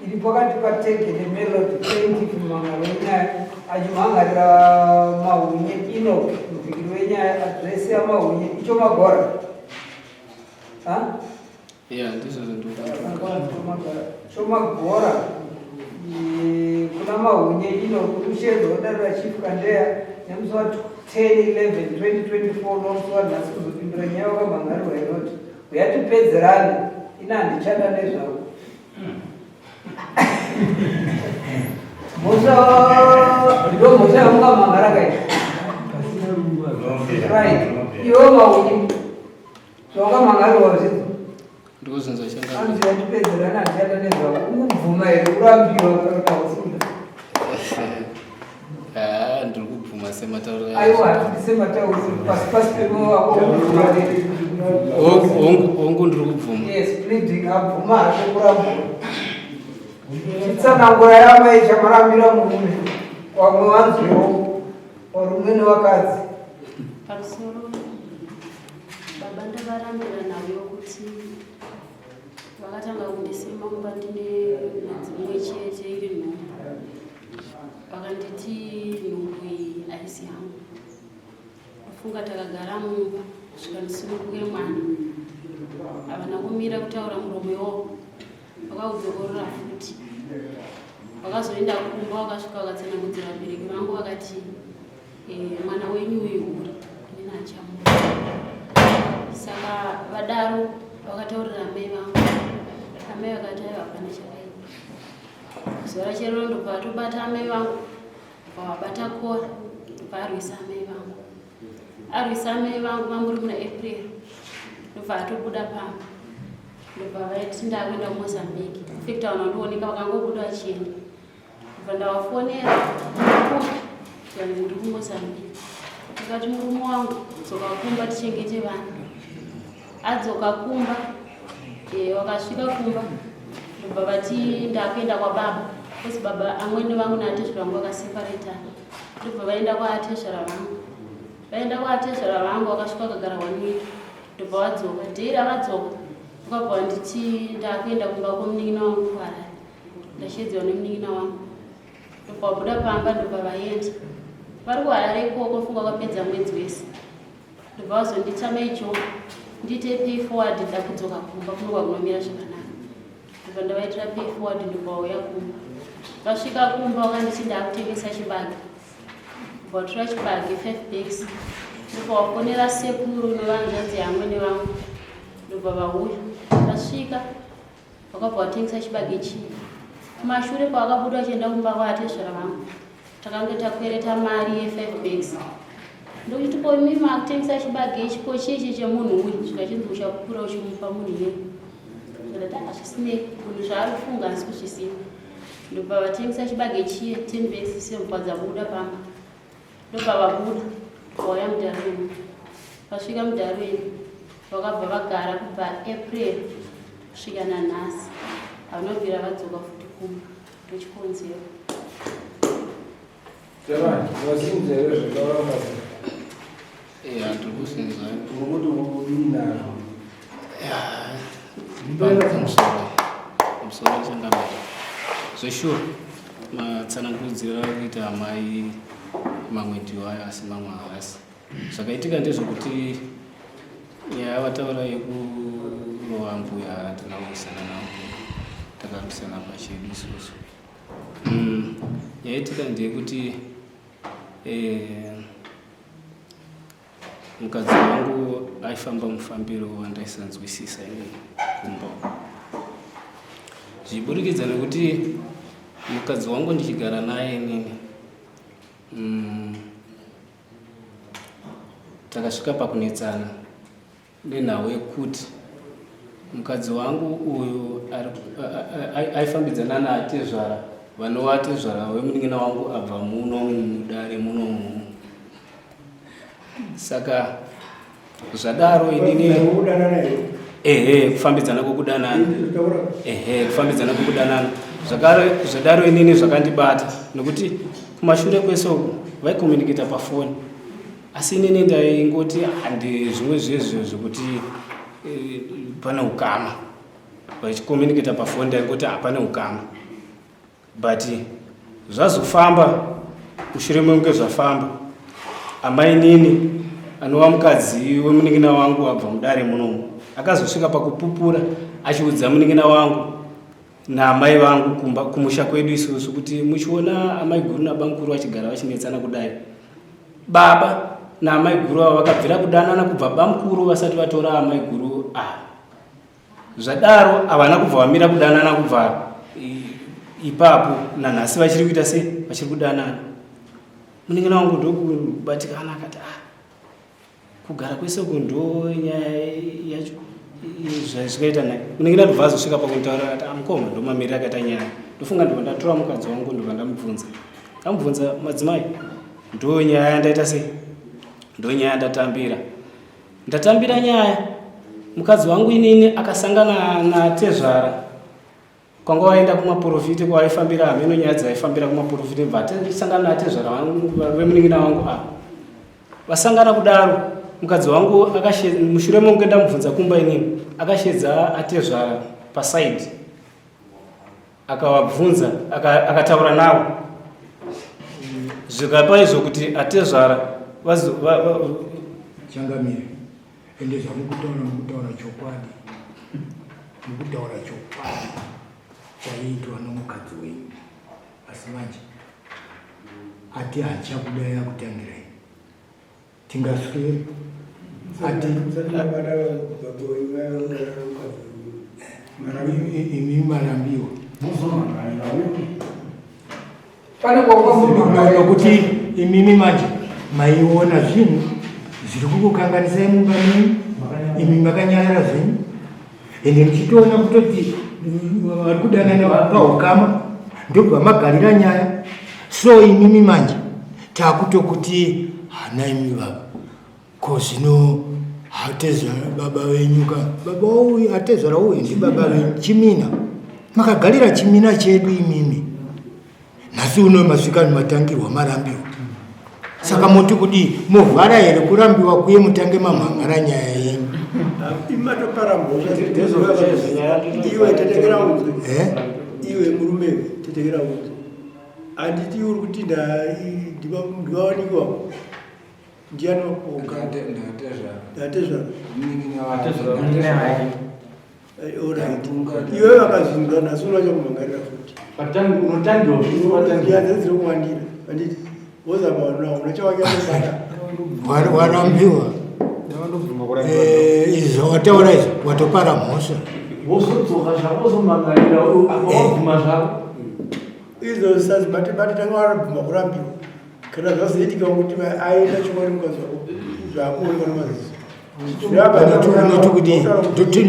Ili pakati pateke the melody 20 kumangawenya ajimangarira maunye ino kufikirwenya address ya maunye icho magora ndizo zinto choma gora kuna maunye ino kutushezo odara chief kandea nemzwa 10 11 2024 nomzwa nasikuzopimbira nyawo kamangarira inoti uyatipedzerana inandichanda nezvavo ndo musa yamunga mangarakaita right iwo mauni zvawanga mangarwa zvinzo ndikuzinza anzi yatipedzerana ndichanda nezvavo ukubvuma here kurambiwa kakausinda ndiri kubvuma sematauro aiwa sematauro pasipasi pemowako hongu ndiri kubvuma yes pleading abvuma hake kurambura chitsanangura yamai chamarambira murume wamwe wanzwewo warumwe nevakadzi pamusoro baba ndavarambira nayo kuti vakatanga kundisima kuva ndine nedzimwe chete iri nhumbu vakanditi nhumbu iyi haisi yangu afunga takagara mumba kusvika ndisimukuke mwana havana kumira kutaura muromo iwowo vakaudzorora futi vakazoenda kumba vakasvika vakatsanangudzira vabereki vangu vakati mwana wenyu uyu uri inini achamura saka vadaro vakataurira mai vangu amai vakati aiwa hapana chakaita zuva rachero ndobva atobata amai vangu vavabata kora ndobva arwisa amai vangu arwisa amai vangu vamburi muna april ndobva atobuda pamba ndobva vaiti ndakuenda kumozambique fikta vanondooneka vakangobuda vachienda ndobva ndavafonera ndiri kumozambique ndikati murume wangu dzoka kumba tichengete vana adzoka kumba wakasvika kumba ndobva vati ndakuenda kwababa kozi baba amweni vangu naatezvera vangu vakaseparetana ndobva vaenda kwaatezvera vangu vaenda kwaatezvera vangu vakasvika vakagara 1 week ndobva vadzoka dhei ravadzoka vakabva nditi ndakuenda kumba kwomunin'ina wangu kuharare ndachedzewa nemunin'ina wangu ndobva vabuda pamba ndobva vaenda vari kuharare ikoko funga kwapedza mwedzi wese ndobva vazondita maijo ndite pay forward nda kudzoka kumba kunonga kunomira zvakanaka ndobva ndavaitira pay forward ndobva vauya kumba vasvika kumba vakanditi ndakutengesa chibage vatora chibage 5 bags ndobva vafonera sekuru nevanzanzi yamwene vangu ndobva vauya vasvika vakabva vatengesa chibage chii kumashure kwavakabuda vachienda kumba kwaatezvera vangu takanga takwereta mari ye5 bags ndokuti ko mimi makutengesa chibage ichipo cheche chemunhu uyu svika chinzi uchakukura uchimupa munhu yenu zvadati hazvisinei munhu zvaari kufunga asi kuzvisina ndobva vatengesa chibage chiye 10 bags semvua dzabuda pamba ndobva vabuda vauya mudarweni vasvika mudarweni vakabva vagara kubva april kusvika nanhasi havanobvira vadzoka futi kumba ndochikonzero vasinzere zvakawanda ndiri kuzinza nokuti uinazvo musoro changamira zveshure matsanangudziro akuita amai mamwe ndiwo ayo asi mamwe havasi zvakaitika ndezvekuti nyaya vataura yekurowa mbuya tinakuisana navo takarwisana pachedu isusu yaitika ndeyekuti mukadzi wangu aifamba mufambiro wandaisanzwisisa ini kumba zviburikidza nekuti mukadzi wangu ndichigara naye inini takasvika pakunetsana nenhau yekuti mukadzi wangu uyu aifambidzana naatezvara vanova atezvara wemunin'ina wangu abva muno mudare munomu. Saka zvadaro inini kufambidzana kwokudanana kufambidzana kwokudanana zvadaro inini zvakandibata nekuti kumashure kwese uku vaikomunikita pafoni, asi inini ndaingoti handi zvimwe zvezvo zvokuti pane ukama vachikomunikita pafoni, ndaingoti hapane ukama, but zvazofamba mushure mekunge zvafamba amai nini anova mukadzi wemunin'ina wangu abva mudare munomu akazosvika pakupupura achiudza munin'ina wangu naamai vangu kumusha kwedu isusu kuti muchiona amai guru nabamukuru vachigara vachinetsana kudai, baba naamai guru ava vakabvira kudanana kubva bamukuru vasati vatora amai guru zvadaro havana kubva vamira kudanana kubva ipapo nanhasi vachiri kuita sei, vachiri kudanana. Munin'ina wangu ndokubatikana akati kugara kwese uku ndo nyaya yacho zvazvikaita naye. Munin'ina ndobva azosvika pakunitaurira akati mukoma ndomamirira akaita nyaya, ndofunga ndobva ndatora mukadzi wangu ndobva ndamubvunza madzimai ndo nyaya yandaita sei, ndo nyaya yandatambira. Ndatambira nyaya mukadzi wangu inini akasangana natezvara kwanga waenda kumaprofiti kwawaifambira hameno nyaya dzaifambira kumaprofiti bvatisangana natezvara wemunin'ina wangu vasangana kudaro. Mukadzi wangu mushure mekunge ndamubvunza kumba inini akashedza atezvara pasaidi akavabvunza akataura navo zvikapa izvo kuti atezvara changamire ende zvamukutaura chokwadi mukutaura chokwadi chaiitwa nomukadzi wenyu, asi manje ati hachakudaya kutangirai tingasweri ati imi marambiwa nokuti imimi manje maiona zvinhu zviri kukukanganisai mumba menyu, imi makanyarara zvenyu ende muchitoona kutoti vari kudanana paukama ndobva magarira nyaya. So imimi manje takutokuti hana imi baba ko zvino hatezvara baba venyu ka baba uyu hatezvara uyu ndi baba venyu chimina makagarira chimina chedu imimi nhasi uno masvika matangirwa marambiwa. Saka moti kuti movhara here kurambiwa kuye mutange mamhangara nyaya yenyu iwe tetekera unzwe iwe murume tetekera unzwe anditi uri kuti ndivawanikwa ndiani wakuoga ndatezvara iwe vakazvinura nhasi unovacha kumhangarira futi ndianzadzire kuwandira anditi wozamawanao unachawakyabata warambiwa izvo wataura izvo watopara mhosva vosodzoka zvako zomangarira wavhuma zvako izvo sazi bati tanga warabvuma kurambiwa kana zvazoitika kuti aenda chimwari mukadzi wako zvakuoneka nemaziso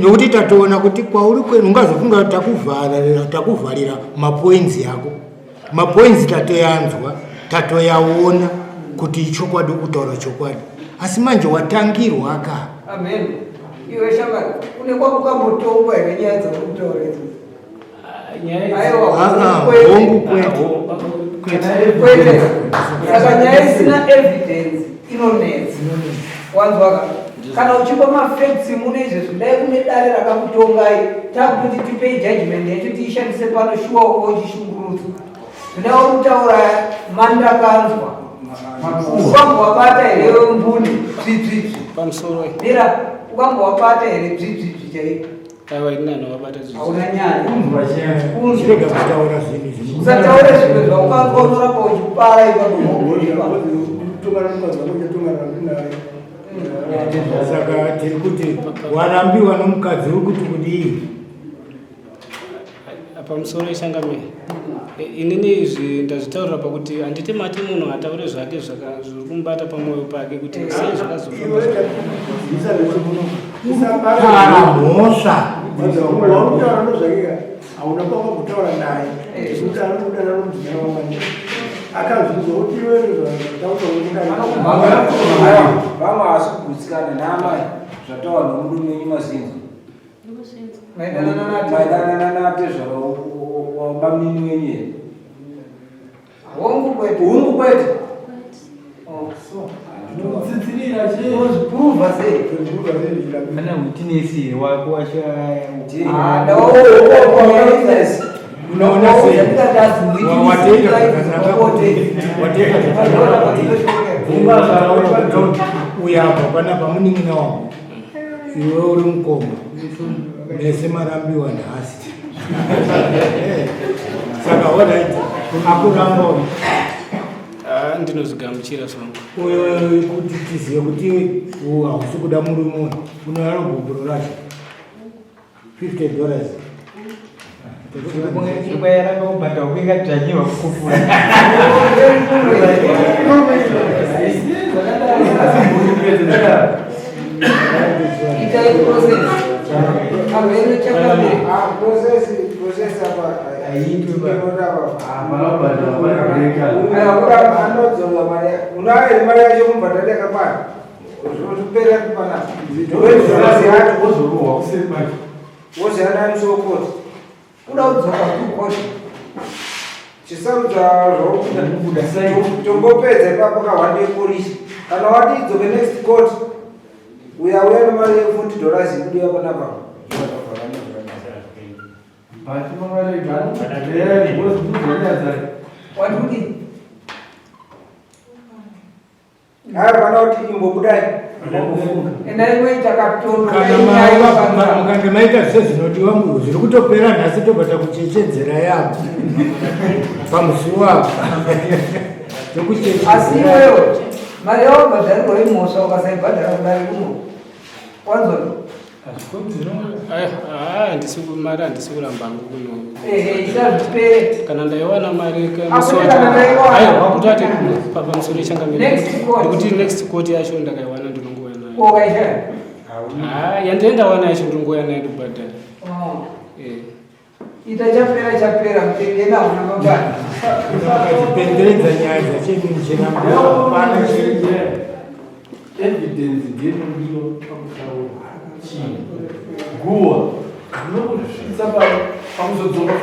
nokuti tatoona kuti kwauri kwenu ungazofunga takuvharira mapoinzi yako. Mapoinzi tatoyanzwa tatoyaona kuti chokwadi kutaura chokwadi, asi manje watangirwa aka amen. Iwe shamba une kwakuka mutombo here nyaya dzakutaura idzi hongu kwete. Saka nyaya isina evidence inonetsa wanzwaka. Kana uchipa mafacts mune izvezvi dai kune dare rakakutongai takuti tipei judgment yetu tiishandise pano shuwa ochishungurudza zvinava kutaura mandakanzwa ukambowabata here mbune bvibvibvi pamusoro mira ukambowabata here bvibvibvi chaipo aiwa inana wabata hauna nyaya chirega kutaura zvinhu usataure zvimwe zvaukanzwa unoramba uchipara ipaoipa saka tiri kuti warambiwa nomukadzi uri kuti kudii pamusoro ishangamiri inini izvi ndazvitaurira pakuti handiti mati munhu ataure zvake zviri kumubata pamwoyo pake kuti sei zvakazofamba mhosva wautaura nozvakika hauna kwanga kutaura naye kuti anokudana nomudzimai wamanje akazvinzwa kuti iwewe vamwe hasi kugutsikana naamai zvataura nomurume wenyu mazinzo maidanana nate zvabamini wenyu here hongu kwete Kutsitsirira prova sei kana witness wako unaona uyapa panapa munin'ina wangu iwe uri mukoma mese marambiwa nhasi saka alright akuramba ndinozvigamuchira zvangu kuti tizive kuti hausi kuda murume unoyaro gogoro racho $50 kwayaranga kubhadha kwekadzvanyiwa kufura itai process avere chakabiri process apa anodzonga mari unayo mari yacho kumbhadhara yakapana zvotopera kupanapa woziyana musokoti uda kudzoka kukoti chisarudza tombopedza ipapo kahwande polisi kana wati idzoke next court uyauya nemari $40 kudiwa panapa wadudi haya kana kuti imbobudai endaimoita kaptono mukange maita sezvinodiwa muru zviri kutopera nhasi tobata kuchechedzera yavo pamusi wavo asi iwewo mari yawabhadharirwa imhosva ukasaibhadhara kudai umo wanzwa mari handisi kuramba hangu kuno isazvipere kana ndaiwana mari kutati pamusoro ichangamirekuti next court yacho ndakaiwana ndinongouya nayo okaishaa yandaendawana yacho ndinongouya nayo ndikubhadhara ita chapera mutengena una mabani akachipenderedza nyaya dzachemunichenapana evidence ngenodiyo pakutaura chii guwa zvinokuzvisvitsa pamuzodzoka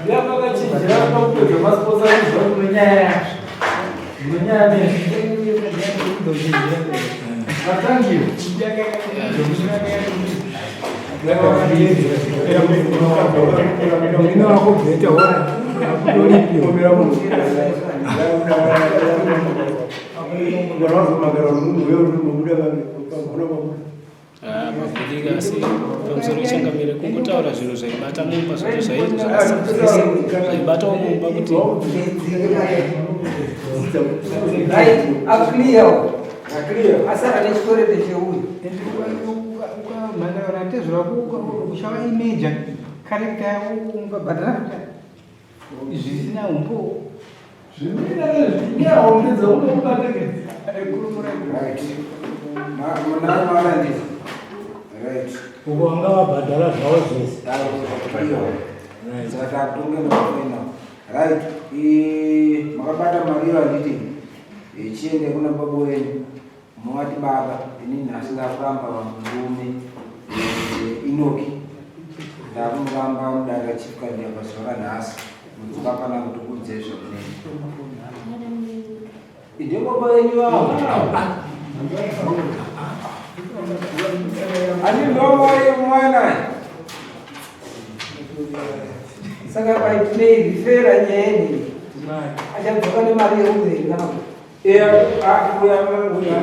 yakakachinjira pakupedza masiposa aiziva kunonyaya yazvo inonyaya nezvatangiwa murina wako bheta wana akudoripiwa mabhudika asi pamusoro ichangamire kungotaura zvinhu zvaibata mumba zvacho zvaibatawo mumba kuti akliyawo asara nechikorete cheuyu ukamhandara tezvauchava imeja karekta yavo ungabhadhara zvisina umbo uko wanga wabhadhara zvavo zvese saka takutonge maena right makabata mari vanditi chiende kuna baba wenyu mungati baba inini asingafamba vamurume inoki ndakumuramba mudara chifukadya pazuva ranhasi mudzokapana kuti kudzezva kunene inde baba wenyu vavo andinomoyemoyenaye saka paitinei rifera nyeni achadzoka nemari yeuveri kana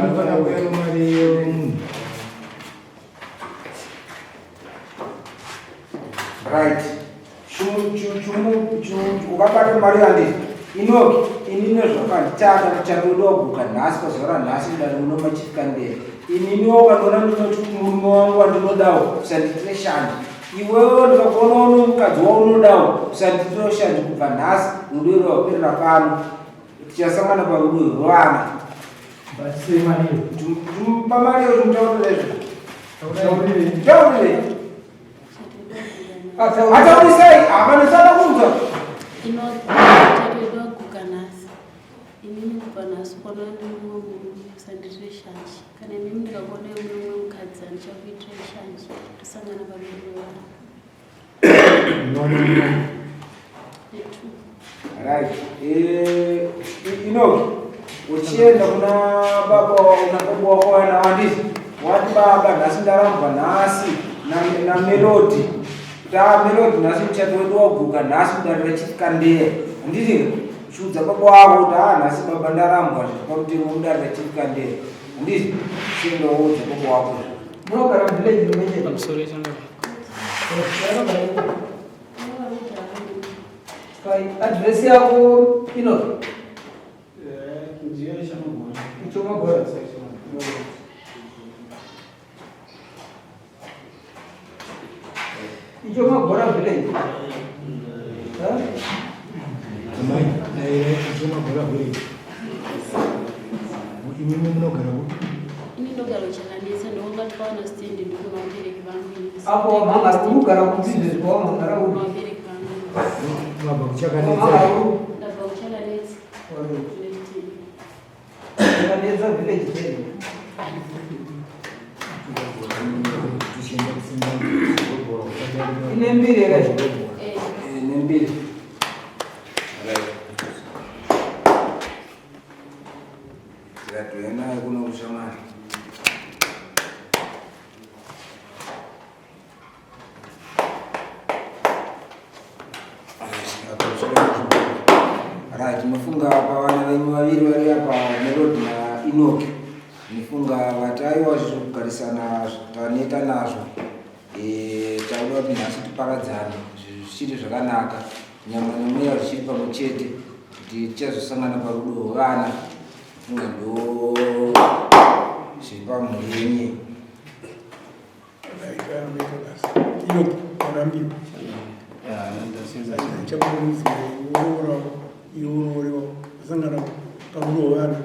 anofana kuya nemari yemunhu right ukabata mari yandii inoki inini zvakatanga kuchandoda kuguka nhasi pazuva ranhasi dani unomachifika ndera ininiwo kanoona ndinoti murume wangu wandinodawo kusandiitire shandi iwewe ndikakuona uno mukadzi waunodawo usanditoshandi kubva nhasi rudo rwaperera pano tichasangana parudo rwevana pamariyo tumutaurire ataurisei havanosada kunzwa inotatoida kuguka nhasi inini kubva nhasi kona nemumwe munhu kusandiitire shanji kana inini ndikakuona mumwe mukadzi andichakuitire shanji tosangana parudo rwevana. Right. Inoki uchienda kuna baba wako wana wandisi wati baba nhasi ndarambwa nhasi na Melody Melody nhasi muchato wedu waguka nhasi mudarira chitikandeya handiti chiudza baba wako kuti nhasi baba ndarambwa zvipamutemo mudarira chitikandeya handiti chiendawoudza baba wako munogara village mwenye pamusoro changa address yako ino Ichomagora Ichomagora village Ichomagora village imimi munogara ini ndogara uchakanisa ndongati paona stendi ndikuna vabereki vangu apo manga kugara kubusiness kwa mangara uri vabereki vangu baba kuchakanisa ndabva kuchakanisa chakanisa village cheni ine mbiri ere ine mbiri tikatoena kuno kushamani right tinofunga pavana venyu vaviri vari apa Melody naEnoki nifunga vataiwa zvekugarisana tanoita nazvo tauda kuti nhasi tiparadzane zvichiri zvakanaka nyama nemweya zvichiri pamwe chete kuti tichazosangana parudo rwevana funga ndo zviri pamhuri yenyu iunorewa kusangana parudo rwevana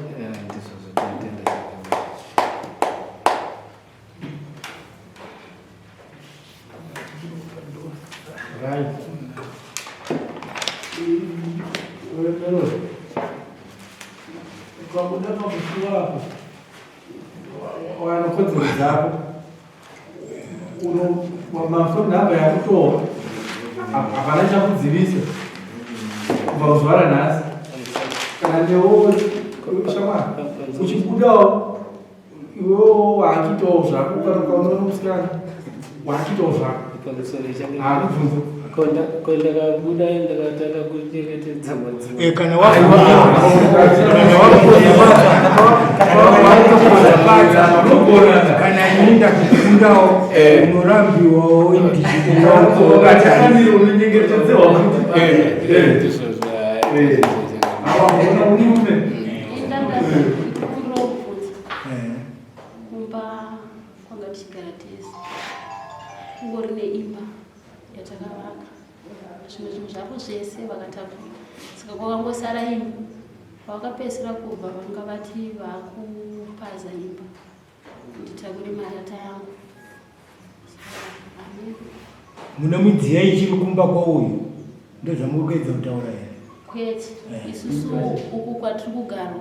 ukabuda pamusi wako wanokodzero dzako mafoni namba yakutora hapana chakudzivisa kubva kuzuva ranhasi kana newo shamwari uchibudawo iwewo waakitawo zvako kana ukaona musikana waakitawo zvako hakubvunza ndakabuda ndakataka kuchengetedza kana kana inda kufundawo unorambiwawo unonyengetedzewa kumba kwanga tichigara tese kungori neimba yatakavaka zvimwe zvinhu zvako zvese vakatakura saka kwakangosara imba vakapedzisira kubva vanga vati vakupaza imba nditakure marata yangu muna midziya ichiri kumba kwauyu ndozvamuri kuedza kutaura here kwete isusu uku kwatiri kugara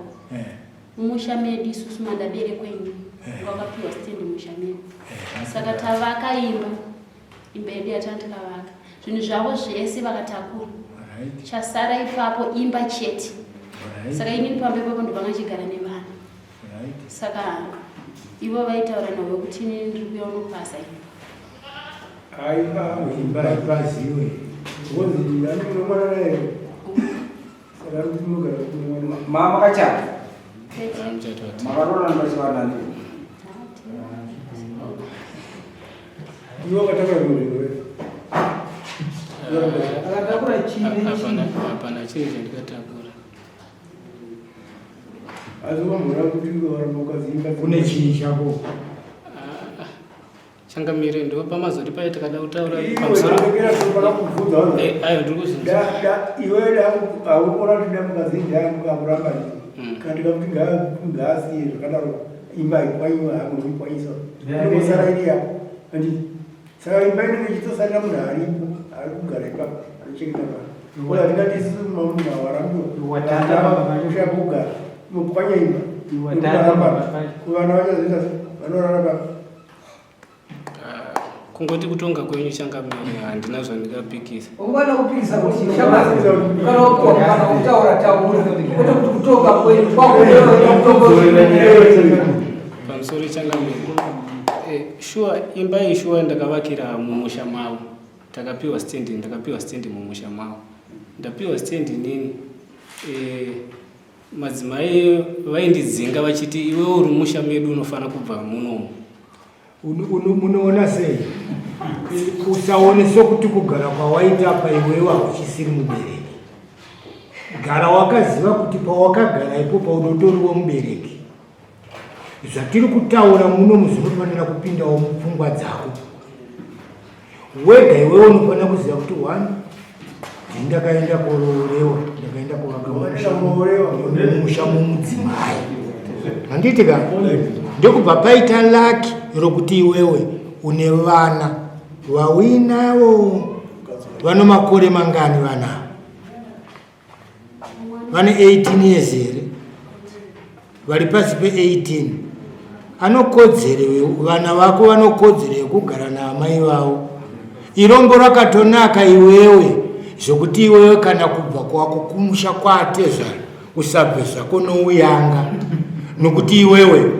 mumusha medu isusu madabere kwenyu vakapiwa stendi musha medu saka tavaka imba yedu yatandikavaka zvinhu zvavo zvese vakatakura chasara ipapo imba chete saka inini pamba ipapo ndopangachigara nevana saka ivo vaitaura navo kuti inini ndiri kuya unopasa imba ipaziwe mama kachata makarora ndipachivana iwo kataka akatakura hapana chiri chandikatakura asi vamhura kuti varamba ukazimba kune chii chako Changamire ndo pamazori paita kada utaura Iwe pamusoro. ndakera sopara kuvhudza vanhu. Ayo ndiri kuzvinzwa. Iwe haukona kuti damukazhinji yangu akuramba kana ndikakuti ngaasiye zvakadaro imba ikwanyiwa hakunoikwanisa inosara iri yako anditi saka imba inenge ichitosarira munhu aripo ari kugara ipapo anochengeta vanhu ola ndingati isusu mamunhu awarambiwa kugara inopwanya imba kuvana vachazoita vanorarama kungoti kutonga kwenyu Changamire handina zvandingapikisa. Ungana kupikisa kuti Shamasi kana uko kana utaura taura kuti kutoka kwenyu pamusoro Changamire. Sure imba yeshuwa ndakavakira mumusha mavo. Ndakapiwa stand mumusha mavo. Ndapiwa stand nini madzimai vaindidzinga vachiti iwe uri musha medu unofana kubva munomu. Munoona sei usaonesa kuti kugara kwawaita paiwewe hakuchisiri mubereki. Gara wakaziva kuti pawakagara ipo paunotoriwo mubereki. Zvatiri kutaura muno muzvinofanira kupindawo mupfungwa dzako. Wega iwewe unofanira kuziva kuti one ndakaenda kororewa ndakaenda kuvaka musha mumudzimai. Handiti ka ndokubva paita laki rokuti iwewe une vana vawinawo vano makore mangani vanavo vane 18 years here vari pasi pe18 anokodzere vana vako vanokodzere kugara naamai vavo. Irombo rakatonaka iwewe zvokuti iwewe kana kubva kwako kumusha kwatezva usabve zvako nouyanga nokuti iwewe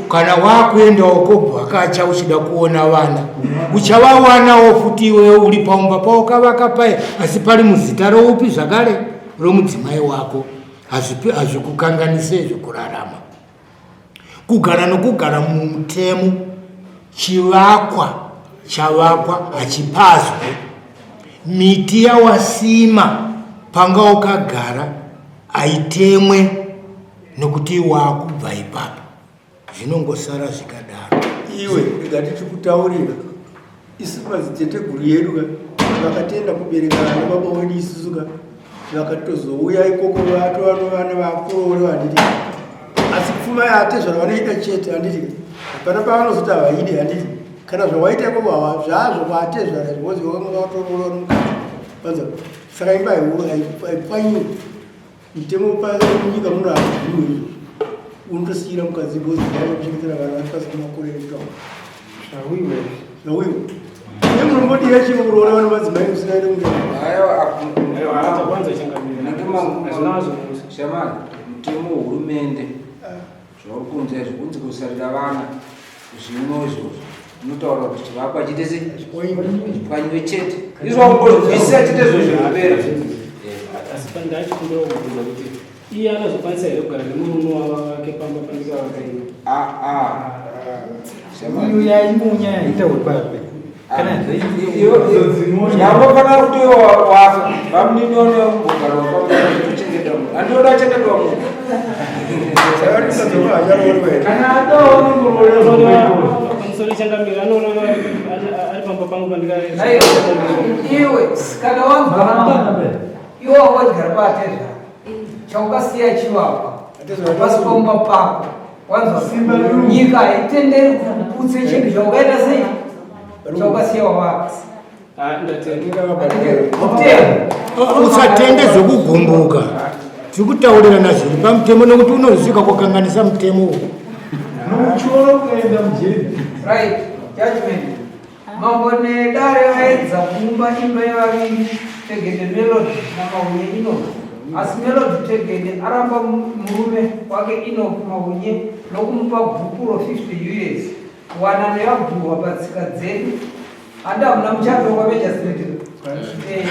kana wakuendawo kobvakacha uchida kuona vana uchavawanawo futi iwewe uri paumba paukavaka paya asi pari muzita roupi zvakare romudzimai wako. Hazvikukanganise zvekurarama. Kugara nokugara mumutemo chavakwa hachipazwe. Miti yawasima panga ukagara aitemwe nokuti wakubva ipapo. Zvinongosara zvikadaro. Iwe ngati tikutaurira isu madziteteguru yedu vakatenda kuberekana nababa wedu isusuka vakatozouya ikoko vana vakuru handiti asi pfuma yatezvara vanoita chete handiti hapana pavanozoti havaidi handiti kana zvawaita ikoko zvazvo vatezvara zvozi vakatoorora mukati vanza saka imba haipfanyiwe mutemo munyika muno hazviwe unotosiyira mukadzi gozi kuchengetera vanhu vari pasi pemakore ekutaura zvawiwe nemunombodira chino kuroora vana madzimai musinaende Shamari mutemo wehurumende zvauri kunzi zvokunzi kusarira vana zvino izvozvo unotaura kuti chivakwa chite chipwanyiwe chete izvongozvisa chite zvozvinopera asi pandachikumbira kubvunza kuti iye anozokwanisa here kugara nemurume wake pamba panenge vakaima. Iyo yaimunya yaita wepape kana yavofana kuti wafa vamuninione kugara wapatochengeta munhu andioda chengetwa munhu kana adopamusoro Changamire anoona ari pamba pangu pandikaiwe kana wagara iwe wagara patezva chaukasiya chivakwa pasi paumba pako wanzwa nyika haitenderi kuputse chinhu chaukaita sei chaukasiya wavaka. Usatende zvokugumbuka. Tikutaurirana zviri pamutemo nokuti unozvika kukanganisa mutemo. nokuchoro kuenda mujeri. Right, judgment. Mambo nedare vaedza kuumba imba yevaviri Tegede Melody naMahunye Enoch. Asi Melody Tegede aramba murume wake Enoch Mahunye nokumupa bhuku ro50 years. Wana nevabhuwa patsika dzedu. Handa hamuna muchando waMajor Street.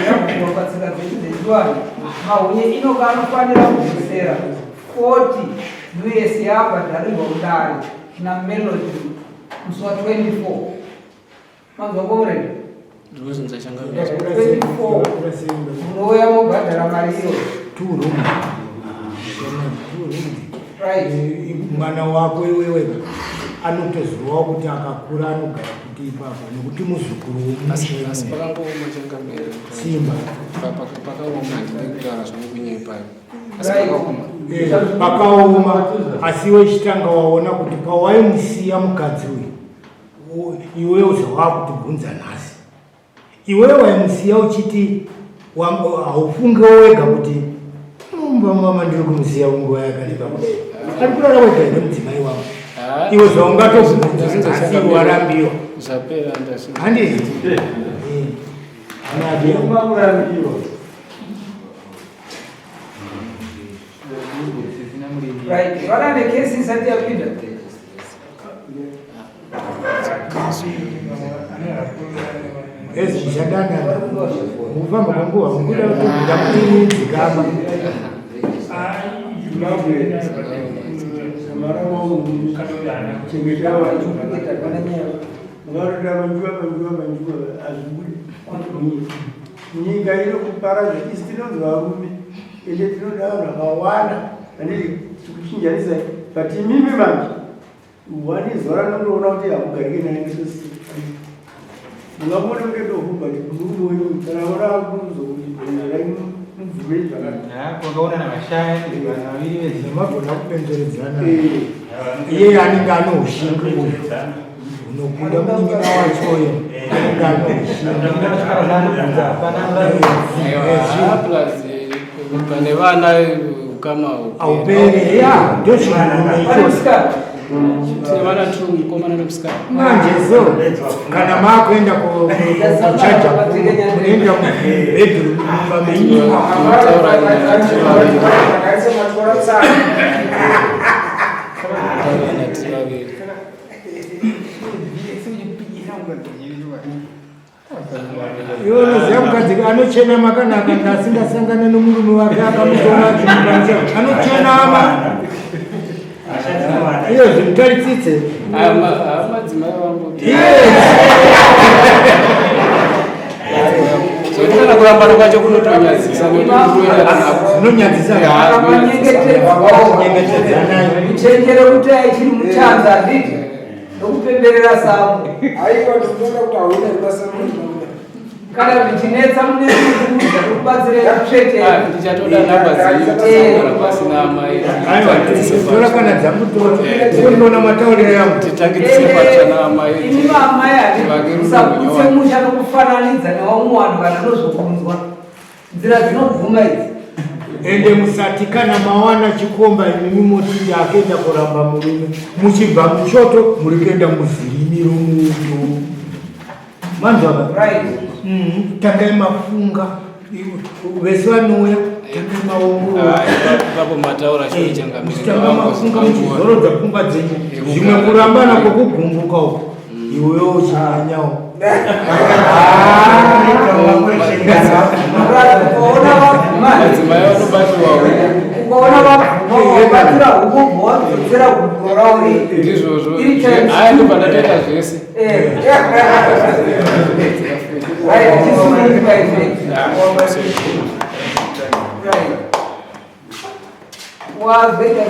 Yabhuwa patsika dzedu dzechivanhu. Mahunye Enoch anofanira kudetsera 40 US yabhadharirwa kudare naMelody musi wa24. Manzwa komrade? ndikuzvinza Changamire 24 munouya mobhadhara mari iyo. Mwana wako iwewe anotozovawo kuti akakura anogara kuti ipapo nekuti muzukuru asi pakangooma changamera simba pakaoma ndine kutaura zvokukunyepayo asi pakaoma pakaoma. Asi wechitanga waona kuti pawaimusiya mukadzi uyu iwewe zvawakutibvunza nhasi, iwewe waimusiya uchiti haufunge wega kuti mama ndiri kumusiya nguva yakareba kuti ari kurara wega ine mudzimai wavo, iwe zvaungatobvunza asi warambiwa zvapera handii Right, vana nekesi isati yapinda. ezvishadana mufamba kwanguva mukuda kutobuda kuti dzikamba nyika ino kuparadza isi tinonzi varume ende tinoda vanhu vakawanda andii tikuchinjanisa but imimi manje wanizora nondoona kuti hakugarike nainetosi ungakone kungetohumba murume wenyu kana ona kuzokurai mubvumei zvakanaka wakaona navashaya vanhu vaviri vezima magona kupenzeredzana iye anenge ano ushingi uyu unokuda munyinina wachoyo anenge ano pane vana ukama aupere ya ndochinoichosa vana tu mukomana nomusikana manje so kana makuenda kuchaja unoenda mubedroom mumba menyu iwe unoziva mukadzi anochena makanaka ndasindasangana nomurume wake akamutora achimubanja anochenama iyo zvinotaritsitse madzimai vangu zvoitana kurambana kwacho kunotonyadzisa zvinonyadzisa kuchenjere kuti aichiri muchanza handiti nokupemberera samu aiwa tinoda kuti hauna ribasa kana zvichinetsa mune kubatsira kutsvetera ndichatoda namba pasina amai tora kana dzamutora unoona matauriro yangu titangidzisepatsvana amai inima amai hatisakutse musha nokufananidza nevamwe vanhu kana nozokunzwa nzira dzinobvuma idzi ende musati kana mawana chikomba imimi moti akaenda kuramba murume muchibva muchoto muri kuenda muzirimiro mutu manzwaka tangai mafunga vese vanouya tangai maongorora ipapo mataura chitanga mafunga muchizorodza pfungwa dzenyu zvimwe kurambana kwokugumbuka uko iwewo uchinyanyawo madzimai vanobatiwawo ukaona vabatira huku vodzera kugorauri ndizvozvo aya ndopanatoita zvese wazveta